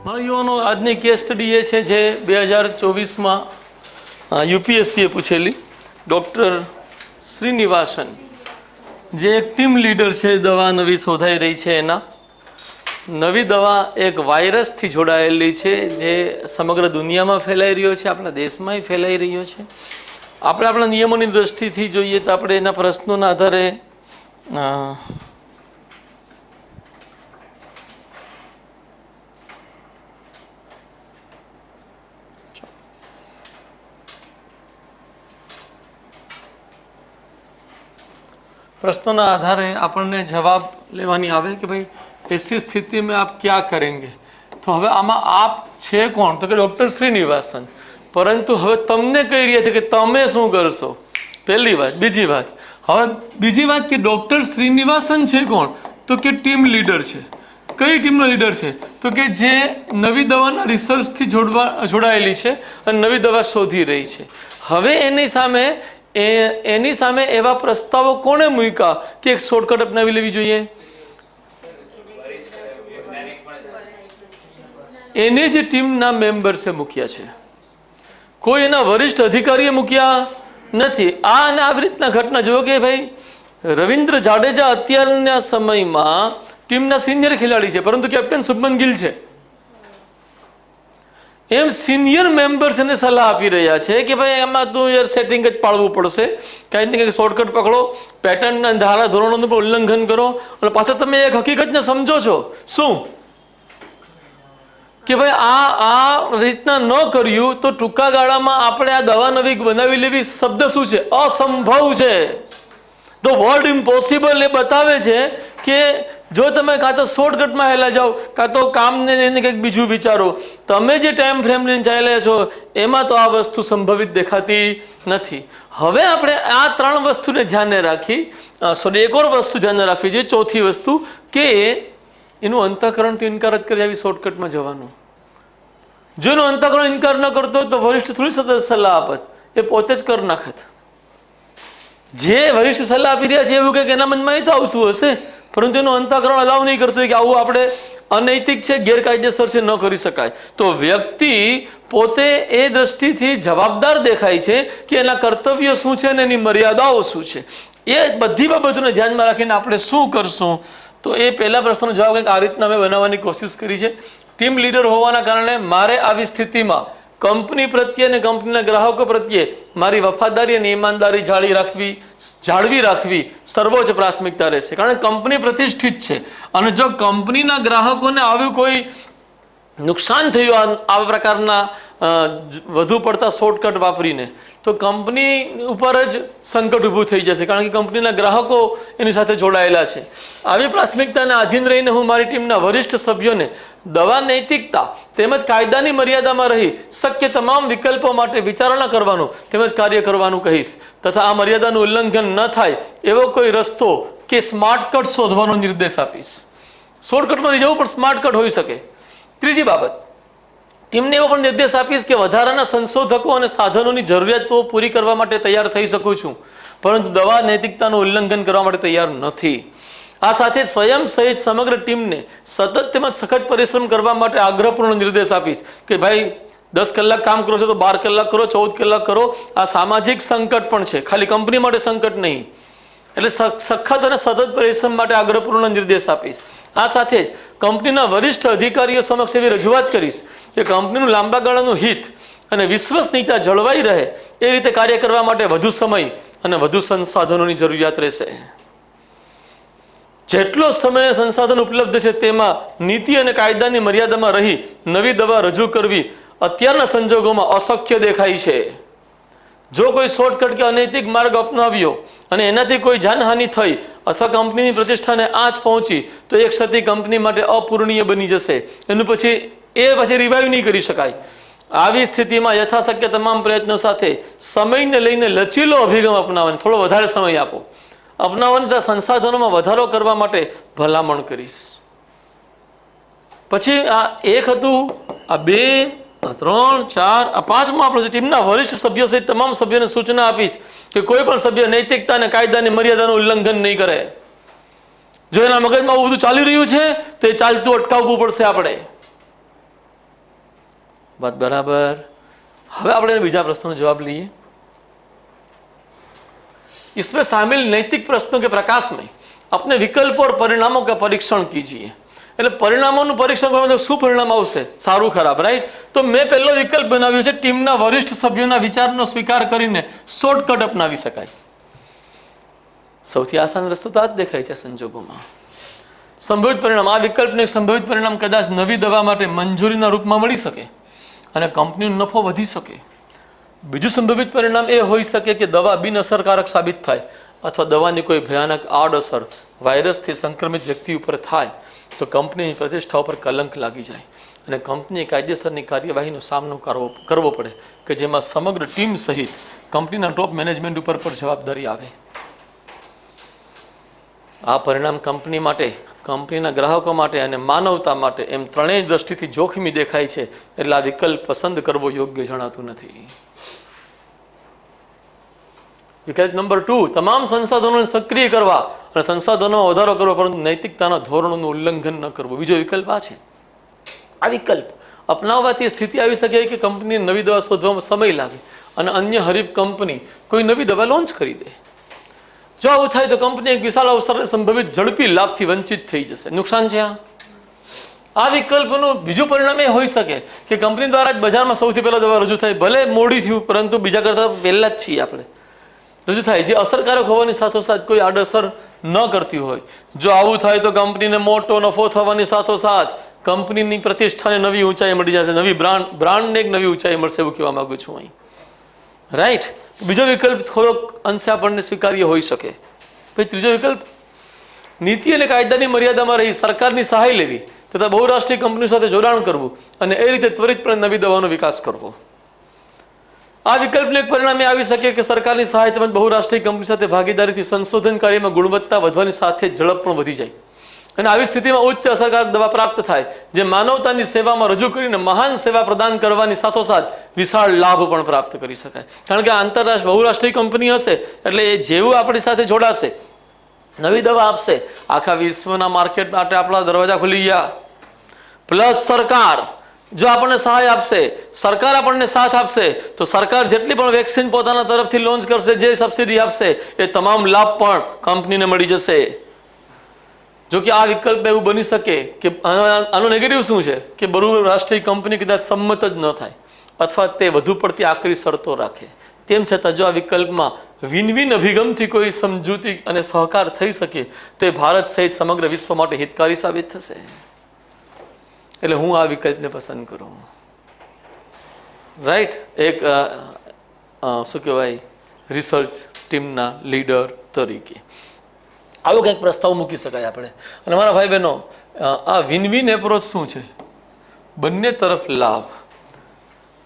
મારા યુવાનો આજની કેસ સ્ટડી એ છે જે 2024માં યુપીએસસીએ પૂછેલી. ડૉક્ટર શ્રીનિવાસન જે એક ટીમ લીડર છે, દવા નવી શોધાઈ રહી છે, એના નવી દવા એક વાયરસથી જોડાયેલી છે જે સમગ્ર દુનિયામાં ફેલાઈ રહ્યો છે, આપણા દેશમાંય ફેલાઈ રહ્યો છે. આપણે આપણા નિયમોની દૃષ્ટિથી જોઈએ તો આપણે એના પ્રશ્નોના આધારે प्रश्नों आधारे આપણને જવાબ લેવાની આવે કે ભાઈ ऐसी स्थिति में आप क्या करेंगे. तो હવે આમાં આપ છે કોણ? તો કે ડૉક્ટર શ્રીનિવાસન. પરંતુ હવે તમને કહી રહ્યા છે કે તમે શું કરશો. પહેલી વાત. બીજી વાત, હવે બીજી વાત કે ડૉક્ટર શ્રીનિવાસન છે કોણ? તો કે ટીમ લીડર છે. કઈ ટીમનો લીડર છે? તો કે જે નવી દવાના રિસર્ચથી જોડાયેલી છે અને નવી દવા શોધી રહી છે. હવે એની સામે એવા પ્રસ્તાવો કોણે મૂક્યા કે એક શોર્ટકટ અપનાવી લેવી જોઈએ? એની જે ટીમના મેમ્બર્સે મૂક્યા છે, કોઈ એના વરિષ્ઠ અધિકારીએ મૂક્યા નથી. આ અને આવી રીતના ઘટના જુઓ કે ભાઈ રવિન્દ્ર જાડેજા અત્યારના સમયમાં ટીમના સિનિયર ખેલાડી છે, પરંતુ કેપ્ટન શુભમન ગિલ છે. એમ સિનિયર મેમ્બર્સ એને સલાહ આપી રહ્યા છે કે ભાઈ એમાં તું યાર સેટિંગ જ પાડવું પડશે, કંઈક ને કંઈક શોર્ટકટ પકડો, પેટર્નના ધારા ધોરણોનું પણ ઉલ્લંઘન કરો. અને પાછા તમે એક હકીકતને સમજો છો શું કે ભાઈ આ રીતના ન કર્યું તો ટૂંકા ગાળામાં આપણે આ દવા નવી બનાવી લેવી શબ્દ શું છે? અસંભવ છે. ધ વર્ડ ઇમ્પોસિબલ એ બતાવે છે કે જો તમે કાં તો શોર્ટકટમાં હેલા જાઓ કાં તો કામને લઈને કંઈક બીજું વિચારો. તમે જે ટાઈમ ફ્રેમ લઈને ચાલ્યા છો એમાં તો આ વસ્તુ સંભવિત દેખાતી નથી. હવે આપણે આ ત્રણ વસ્તુને ધ્યાને રાખી એક ઓર વસ્તુ ધ્યાને રાખવી જોઈએ, ચોથી વસ્તુ કે એનું અંતઃકરણ તો ઇનકાર જ કરી આવી શોર્ટકટમાં જવાનું. જો એનો અંતઃકરણ ઇનકાર ન કરતો તો વરિષ્ઠ થોડી સતત સલાહ આપત, એ પોતે જ કરી નાખત. જે વરિષ્ઠ સલાહ આપી રહ્યા છે એવું કંઈક એના મનમાં એ તો આવતું હશે, પરંતુ એનું અંતઃકરણ અલાવ નહીં કરતું હોય કે આવું આપણે અનૈતિક છે, ગેરકાયદેસર છે, ન કરી શકાય. તો વ્યક્તિ પોતે એ દ્રષ્ટિથી જવાબદાર દેખાય છે કે એના કર્તવ્યો શું છે અને એની મર્યાદાઓ શું છે. એ બધી બાબતોને ધ્યાનમાં રાખીને આપણે શું કરશું. તો એ પહેલા પ્રશ્નનો જવાબ કંઈક આ રીતના અમે બનાવવાની કોશિશ કરી છે. ટીમ લીડર હોવાના કારણે મારે આવી સ્થિતિમાં કંપની પ્રત્યે અને કંપનીના ગ્રાહકો પ્રત્યે મારી વફાદારી અને ઈમાનદારી જાળવી રાખવી સર્વોચ્ચ પ્રાથમિકતા રહેશે. કારણ કે કંપની પ્રતિષ્ઠિત છે અને જો કંપનીના ગ્રાહકોને આવ્યું કોઈ નુકસાન થયું આવા પ્રકારના વધુ પડતા શોર્ટકટ વાપરીને, તો કંપની ઉપર જ સંકટ ઊભું થઈ જશે. કારણ કે કંપનીના ગ્રાહકો એની સાથે જોડાયેલા છે. આવી પ્રાથમિકતાને આધીન રહીને હું મારી ટીમના વરિષ્ઠ સભ્યોને દવા નૈતિકતા તેમજ કાયદાની મર્યાદામાં રહી શક્ય તમામ વિકલ્પો માટે વિચારણા કરવાનું તેમજ કાર્ય કરવાનું કહીશ. તથા આ મર્યાદાનું ઉલ્લંઘન ન થાય એવો કોઈ રસ્તો કે સ્માર્ટકટ શોધવાનો નિર્દેશ આપીશ. શોર્ટકટમાં નહીં જવું પણ સ્માર્ટકટ હોઈ શકે. ત્રીજી બાબત, ટીમને એવો પણ નિર્દેશ આપીશ કે વધારાના સંશોધકો અને સાધનોની જરૂરિયાતો પૂરી કરવા માટે તૈયાર થઈ શકું છું, પરંતુ દવા નૈતિકતાનું ઉલ્લંઘન કરવા માટે તૈયાર નથી. આ સાથે સ્વયં સહિત સમગ્ર ટીમને સતત તેમજ સખત પરિશ્રમ કરવા માટે આગ્રહપૂર્ણ નિર્દેશ આપીશ કે ભાઈ 10 કલાક કામ કરો છો તો 12 કલાક કરો, 14 કલાક કરો. આ સામાજિક સંકટ પણ છે, ખાલી કંપની માટે સંકટ નહીં. એટલે સખત અને સતત પરિશ્રમ માટે આગ્રહપૂર્ણ નિર્દેશ આપીશ. આ સાથે જ કંપનીના વરિષ્ઠ અધિકારીઓ સમક્ષ એવી રજૂઆત કરીશ કે કંપનીનું લાંબા ગાળાનું હિત અને વિશ્વસનીયતા જળવાઈ રહે એ રીતે કાર્ય કરવા માટે વધુ સમય અને વધુ સંસાધનોની જરૂરિયાત રહેશે. જેટલો સમય સંસાધન ઉપલબ્ધ છે તેમાં નીતિ અને કાયદાની મર્યાદામાં રહી નવી દવા રજૂ કરવી અત્યારના સંજોગોમાં અશક્ય દેખાય છે. જો કોઈ શોર્ટકટ કે અનૈતિક માર્ગ અપનાવ્યો અને એનાથી કોઈ જાનહાનિ થઈ અથવા કંપનીની પ્રતિષ્ઠાને આંચ પહોંચી તો એક ક્ષતિ કંપની માટે અપૂરણીય બની જશે. એનું પછી રિવાઇવ નહીં કરી શકાય. આવી સ્થિતિમાં યથાશક્ય તમામ પ્રયત્નો સાથે સમયને લઈને લચીલો અભિગમ અપનાવવાનો, થોડો વધારે સમય આપો, અપનાવવાની સંસાધનોમાં વધારો કરવા માટે ભલામણ કરીશ. પછી આ એક હતું, આ 2, 3, 4, આ 5માં આપણે ટીમના વરિષ્ઠ સભ્યો સહિત તમામ સભ્યોને સૂચના આપીશ કે કોઈ પણ સભ્ય નૈતિકતા અને કાયદાની મર્યાદાનું ઉલ્લંઘન નહીં કરે. જો એના મગજમાં આવું બધું ચાલી રહ્યું છે તો એ ચાલતું અટકાવવું પડશે આપણે. बात बराबर। હવે આપણે બીજા પ્રશ્નનો જવાબ લઈએ। इसमें शामिल नैतिक प्रश्नों के प्रकाश में अपने विकल्प और परिणामों का परीक्षण कीजिए। એટલે પરિણામોનું પરીક્ષણ કરવામાં શું પરિણામ આવશે, સારું ખરાબ, રાઈટ? તો મેં પહેલો વિકલ્પ બનાવ્યો છે ટીમના વરિષ્ઠ સભ્યોના વિચારનો સ્વીકાર કરીને શોર્ટકટ અપનાવી શકાય। સૌથી આસાન રસ્તો તો આ જ દેખાય છે સંજોગોમાં। સંભવિત પરિણામ, આ વિકલ્પને એક સંભવિત પરિણામ કદાચ નવી દવા માટે મંજૂરીના રૂપમાં મળી શકે અને કંપનીનો નફો વધી શકે। બીજું સંભવિત પરિણામ એ હોઈ શકે કે દવા બિનઅસરકારક સાબિત થાય અથવા દવાની કોઈ ભયાનક આડઅસર વાયરસથી સંક્રમિત વ્યક્તિ ઉપર થાય તો કંપનીની પ્રતિષ્ઠા ઉપર કલંક લાગી જાય અને કંપનીએ કાયદેસરની કાર્યવાહીનો સામનો કરવો પડે કે જેમાં સમગ્ર ટીમ સહિત કંપનીના ટોપ મેનેજમેન્ટ ઉપર પણ જવાબદારી આવે। આ પરિણામ કંપની માટે, કંપનીના ગ્રાહકો માટે અને માનવતા માટે એમ ત્રણેય દ્રષ્ટિથી જોખમી દેખાય છે, એટલે આ વિકલ્પ પસંદ કરવો યોગ્ય જણાતું નથી। વિકલ્પ નંબર 2, તમામ સંસાધનોને સક્રિય કરવા અને સંસાધનોમાં વધારો કરવો પરંતુ નૈતિકતાના ધોરણોનું ઉલ્લંઘન ન કરવું। બીજો વિકલ્પ આ છે। આ વિકલ્પ અપનાવવાથી સ્થિતિ આવી શકે કે કંપનીને નવી દવા શોધવામાં સમય લાગે અને અન્ય હરીફ કંપની કોઈ નવી દવા લોન્ચ કરી દે। જો આવું થાય તો કંપની એક વિશાળ અવસર સંભવિત ઝડપી લાભથી વંચિત થઈ જશે, નુકસાન છે। આ વિકલ્પનું બીજું પરિણામ એ હોઈ શકે કે કંપની દ્વારા જ બજારમાં સૌથી પહેલા દવા રજૂ થાય, ભલે મોડી થયું પરંતુ બીજા કરતાં પહેલા જ છીએ આપણે રજૂ થાય, જે અસરકારક હોવાની સાથોસાથ કોઈ આડઅસર ન કરતી હોય। જો આવું થાય તો કંપનીને મોટો નફો થવાની સાથોસાથ કંપનીની પ્રતિષ્ઠાને નવી ઊંચાઈ મળી જશે, નવી બ્રાન્ડને એક નવી ઊંચાઈ મળશે, એવું કહેવા માંગુ છું અહીં, રાઈટ? બીજો વિકલ્પ થોડોક અંશે આપણને સ્વીકાર્ય હોઈ શકે। પછી ત્રીજો વિકલ્પ, નીતિ અને કાયદાની મર્યાદામાં રહી સરકારની સહાય લેવી તથા બહુરાષ્ટ્રીય કંપની સાથે જોડાણ કરવું અને એ રીતે ત્વરિતપણે નવી દવાનો વિકાસ કરવો। આ વિકલ્પનું એક પરિણામ એ આવી શકે કે સરકારની સહાય તેમજ બહુરાષ્ટ્રીય કંપની સાથે ભાગીદારીથી સંશોધન કાર્યમાં ગુણવત્તા વધવાની સાથે ઝડપ પણ વધી જાય અને આવી સ્થિતિમાં ઉચ્ચ અસરકારક દવા પ્રાપ્ત થાય જે માનવતાની સેવામાં રજૂ કરીને મહાન સેવા પ્રદાન કરવાની સાથોસાથ વિશાળ લાભ પણ પ્રાપ્ત કરી શકાય। કારણ કે આંતરરાષ્ટ્રીય બહુરાષ્ટ્રીય કંપની હશે એટલે એ જેવું આપણી સાથે જોડાશે, નવી દવા આપશે, આખા વિશ્વના માર્કેટ માટે આપણા દરવાજા ખુલી ગયા। પ્લસ સરકાર જો આપણને સહાય આપશે, સરકાર આપણને સાથ આપશે તો સરકાર જેટલી પણ વેક્સિન પોતાના તરફથી લોન્ચ કરશે, જે સબસિડી આપશે એ તમામ લાભ પણ કંપનીને મળી જશે। જો કે આ વિકલ્પ એવું બની શકે કે આનો નેગેટિવ શું છે કે બહુરાષ્ટ્રીય કંપની કદાચ સંમત જ ન થાય અથવા તે વધુ પડતી આકરી શરતો રાખે। તેમ છતાં જો આ વિકલ્પમાં વિન વિન અભિગમથી કોઈ સમજૂતી અને સહકાર થઈ શકે તો એ ભારત સહિત સમગ્ર વિશ્વ માટે હિતકારી સાબિત થશે। એટલે હું આ વિકલ્પને પસંદ કરું, રાઈટ? એક શું કહેવાય, રિસર્ચ ટીમના લીડર તરીકે આવો કંઈક પ્રસ્તાવ મૂકી શકાય આપણે। અને મારા ભાઈ બહેનો, આ વિન વિન એપ્રોચ શું છે? બંને તરફ લાભ।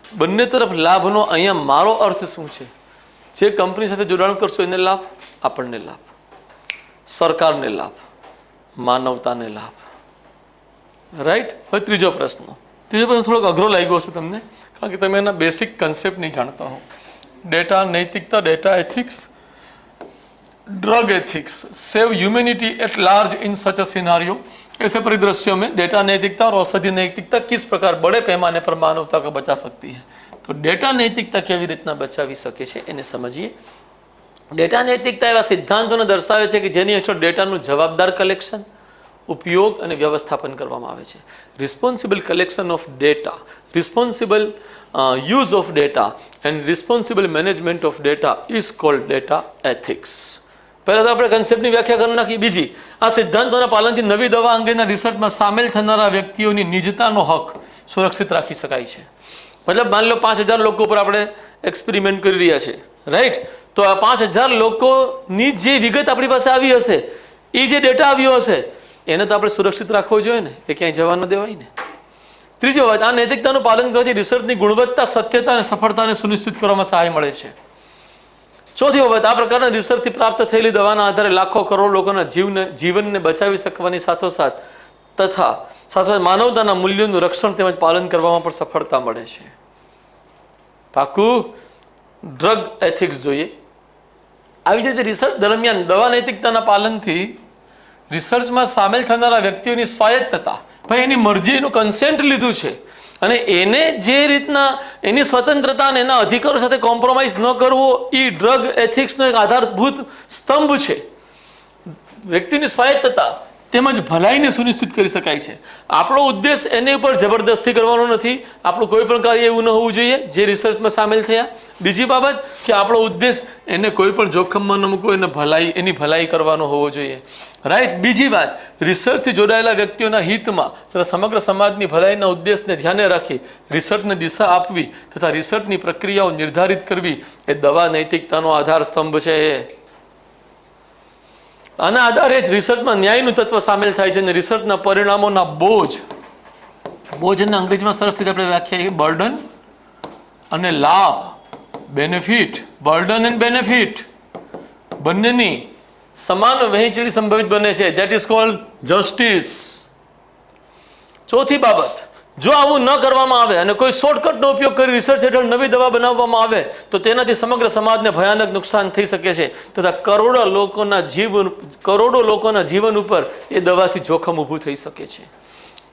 બંને તરફ લાભનો અહીંયા મારો અર્થ શું છે? જે કંપની સાથે જોડાણ કરશો એને લાભ, આપણને લાભ, સરકારને લાભ, માનવતાને લાભ, રાઈટ? હવે ત્રીજો પ્રશ્ન થોડોક અઘરો લાગ્યો હશે તમને, કારણ કે તમે એના બેસિક કન્સેપ્ટ નહીં જાણતા હો। डेटा नैतिकता, data ethics, drug ethics, save humanity at large in such a scenario. ऐसे परिदृश्यों में डेटा नैतिकता और औषधि नैतिकता किस प्रकार बड़े पैमाने पर मानवता को बचा सकती है? तो डेटा नैतिकता केवी रीतना बचावी सके छे एने समझिए। डेटा नैतिकता एवा सिद्धांतोने दर्शावे छे के जेनी हेठळ डेटानुं जवाबदार कलेक्शन, उपयोग અને વ્યવસ્થાપન કરવામાં આવે છે। Responsible collection of data, responsible use of data and responsible management of data is called data ethics. પહેલાં તો આપણે કન્સેપ્ટની વ્યાખ્યા કરી નાખી। બીજી, આ સિદ્ધાંતોના પાલનથી નવી દવા અંગેના રિસર્ચમાં સામેલ થનારા વ્યક્તિઓની નિજતાનો હક સુરક્ષિત રાખી શકાય છે। મતલબ માની લો 5000 લોકો ઉપર આપણે એક્સપેરિમેન્ટ કરી રહ્યા છે, રાઈટ? તો આ 5000 લોકોની જે વિગત આપણી પાસે આવી હશે, એ જે ડેટા આવ્યો હશે એને તો આપણે સુરક્ષિત રાખવો જોઈએ ને, એ ક્યાંય જવા ન દેવાય ને। ત્રીજી વાત, આ નૈતિકતાનું પાલન કરવાથી રિસર્ચની ગુણવત્તા, સત્યતા અને સફળતાને સુનિશ્ચિત કરવામાં સહાય મળે છે। ચોથી બાબત, આ પ્રકારના રિસર્ચથી પ્રાપ્ત થયેલી દવાના આધારે લાખો કરોડ લોકોના જીવનને બચાવી શકવાની સાથોસાથ માનવતાના મૂલ્યોનું રક્ષણ તેમજ પાલન કરવામાં પણ સફળતા મળે છે। પાકું ડ્રગ એથિક્સ જોઈએ। આવી જ રીતે રિસર્ચ દરમિયાન દવા નૈતિકતાના પાલનથી રિસર્ચમાં સામેલ થનારા વ્યક્તિઓની સ્વાયત્તતા, ભાઈ એની મરજી, એનું કન્સેન્ટ લીધું છે અને એને જે રીતના એની સ્વતંત્રતા અને એના અધિકારો સાથે કોમ્પ્રોમાઇઝ ન કરવો એ ડ્રગ એથિક્સનો એક આધારભૂત સ્તંભ છે. વ્યક્તિની સ્વાયત્તતા તેમજ ભલાઈને સુનિશ્ચિત કરી શકાય છે. આપણો ઉદ્દેશ એની ઉપર જબરદસ્તી કરવાનો નથી. આપણું કોઈ પણ કાર્ય એવું ન હોવું જોઈએ જે રિસર્ચમાં સામેલ થયા. બીજી બાબત કે આપણો ઉદ્દેશ એને કોઈ પણ જોખમમાં ન મૂકવો, એની ભલાઈ કરવાનો હોવો જોઈએ. રાઈટ. બીજી વાત, રિસર્ચથી જોડાયેલા વ્યક્તિઓના હિતમાં તથા સમગ્ર સમાજની ભલાઈના ઉદ્દેશને ધ્યાને રાખી રિસર્ચને દિશા આપવી તથા રિસર્ચની પ્રક્રિયાઓ નિર્ધારિત કરવી એ દવા નૈતિકતાનો આધાર સ્તંભ છે. આના આધારે જ રિસર્ચમાં ન્યાયનું તત્વ સામેલ થાય છે અને રિસર્ચના પરિણામોના બોજને અંગ્રેજીમાં સરસ રીતે આપણે વ્યાખ્યા બર્ડન અને લાભ, બેનિફિટ, બર્ડન એન્ડ બેનિફિટ બંનેની સમાન વહેંચણી સંભવિત બને છે. That is called justice. ચોથી બાબત, જો આવું ન કરવામાં આવે અને કોઈ શોર્ટકટનો ઉપયોગ કરી રિસર્ચ હેઠળ નવી દવા બનાવવામાં આવે તો તેનાથી સમગ્ર સમાજને ભયાનક નુકસાન થઈ શકે છે તથા કરોડો લોકોના જીવન ઉપર એ દવાથી જોખમ ઊભું થઈ શકે છે.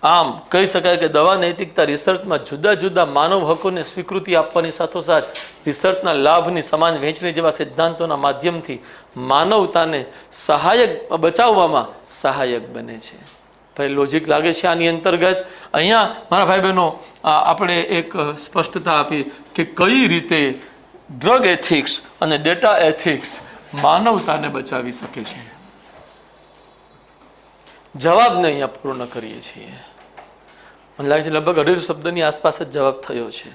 આમ કહી શકાય કે દવા નૈતિકતા રિસર્ચમાં જુદા જુદા માનવ હકોને સ્વીકૃતિ આપવાની સાથોસાથ રિસર્ચના લાભની સમાન વહેંચણી જેવા સિદ્ધાંતોના માધ્યમથી માનવતાને બચાવવામાં સહાયક બને છે. ભાઈ લોજિક લાગે છે આની અંતર્ગત? અહીંયા મારા ભાઈ બહેનો આપણે એક સ્પષ્ટતા આપી કે કઈ રીતે ડ્રગ એથિક્સ અને ડેટા એથિક્સ માનવતાને બચાવી શકે છે. જવાબને અહીંયા પૂર્ણ કરીએ છીએ. મને લાગે છે લગભગ 250 શબ્દની આસપાસ જ જવાબ થયો છે.